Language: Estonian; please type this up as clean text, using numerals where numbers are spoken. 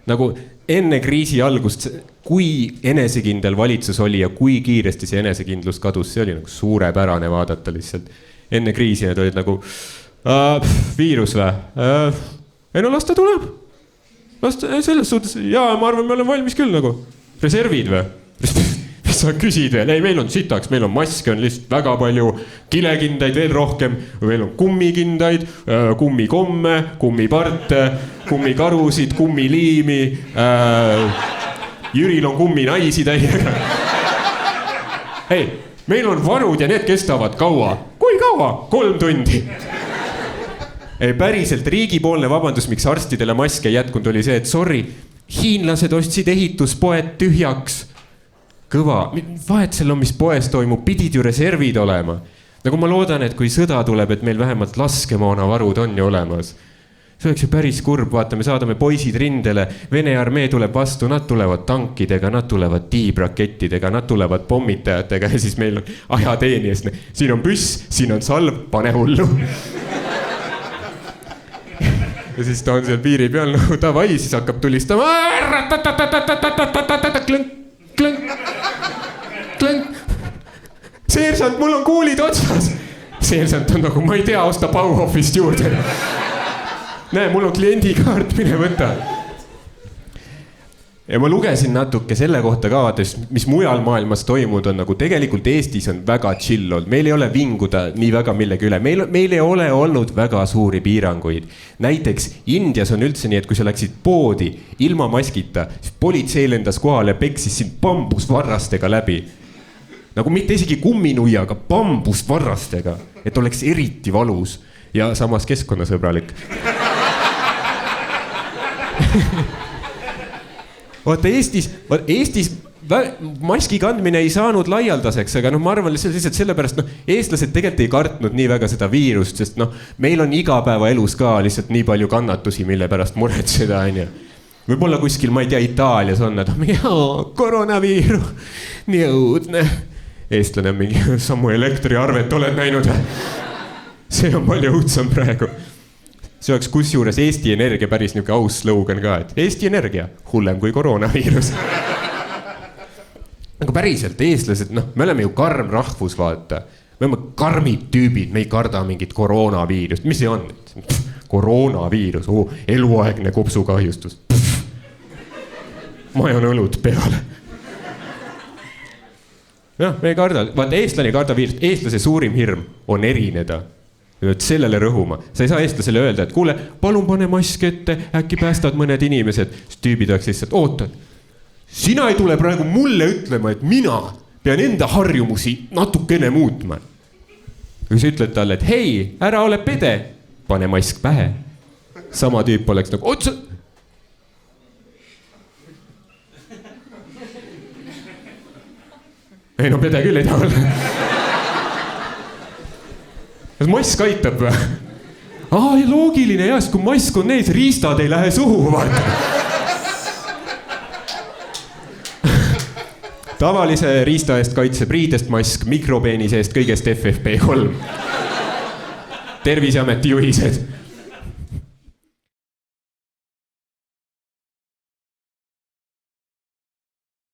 nagu enne kriisi algust, kui enesekindel valitsus oli ja kui kiiresti see enesekindlus kadus, see oli nagu suurepärane vaadata lihtsalt. Enne kriisi need olid nagu viirus või? Ei no las ta tuleb. Selles suhtes, jaa, ma arvan, me oleme valmis küll nagu. Reservid või? Mis sa küsid veel? Ei, meil on sitaks, meil on maske, on lihtsalt väga palju kilekindaid veel rohkem. Meil on kummikindaid, kummikomme, kummiparte, kummikarusid, kummiliimi. Jüril on kumminaisi täiega. Ei, meil on varud ja need kestavad kaua. Kui kaua? 3 tundi. Ei, päriselt riigipoolne vabandus, miks arstidele maske jätkunud oli see, et sorry, hiinlased ostsid ehituspoed tühjaks. Kõva, vahet seal on, mis poes toimub, pidid ju reservid olema. Nagu ma loodan, et kui sõda tuleb, et meil vähemalt laskemoona varud on ju olemas. See oleks ju päris kurb, vaata, me saadame poisid rindele, Vene armee tuleb vastu, nad tulevad tankidega, nad tulevad tiibrakettidega, nad tulevad pommitajatega ja siis meil on ajateenijast. Siin on püss, siin on salv, pane hullu. Ja siis ta on seal piiri peal, nagu tavai, siis hakkab tulistama. Klõnk. Seersant, mul on kuulid otsas. Seersant on nagu, ma ei tea, osta Bauhofist juurde. Näe, mul on kliendikaart, mine võta. Ja ma lugesin natuke selle kohta ka, mis mujal maailmas toimud on, nagu tegelikult Eestis on väga chill olnud. Meil ei ole vinguda nii väga millegi üle. Meil ei ole olnud väga suuri piiranguid. Näiteks Indias on üldse nii, et kui sa läksid poodi ilma maskita, siis politsei lendas kohale ja peksis sind bambusvarrastega läbi. Nagu mitte isegi kumminuiaga, bambusvarrastega, et oleks eriti valus ja samas keskkonnasõbralik. Vaata Eestis maski kandmine ei saanud laialdaseks, aga ma arvan lihtsalt sellepärast, eestlased tegelikult ei kartnud nii väga seda viirust, sest meil on igapäeva elus ka lihtsalt nii palju kannatusi, mille pärast muretseda, on ju. Võib-olla kuskil, ma ei tea, Itaalias on, et koroonaviirus, nii õudne. Eestlane on mingi sammu elektriarvet oled näinud. See on palju õudsam praegu. See oleks kusjuures Eesti Energia päris niuke aus slogan ka, et Eesti Energia, hullem kui koroonaviirus. Aga päriselt, eestlased, me oleme ju karm rahvus, vaata. Me oleme karmid tüübid, me ei karda mingit koroonaviirust. Mis see on? Koroonaviirus, eluaegne kopsukahjustus. Ma joon õlud peale. Me ei karda, vaata eestlane ei karda viirust. Eestlase suurim hirm on erineda. Sellele rõhuma. Sa ei saa eestlasele öelda, et kuule, palun pane mask ette, äkki päästad mõned inimesed. Tüübid oleks lihtsalt, oota, sina ei tule praegu mulle ütlema, et mina pean enda harjumusi natukene muutma. Kui sa ütled talle, et hei, ära ole pede, pane mask pähe. Sama tüüp oleks nagu, otsa. Ei no pede küll ei taha olla. Kas mask aitab või? Loogiline, jah, kui mask on nees, riistad ei lähe suhu, vaata. Tavalise riista eest kaitseb riidest mask, mikrobeenise eest kõigest FFP3. Terviseameti juhised.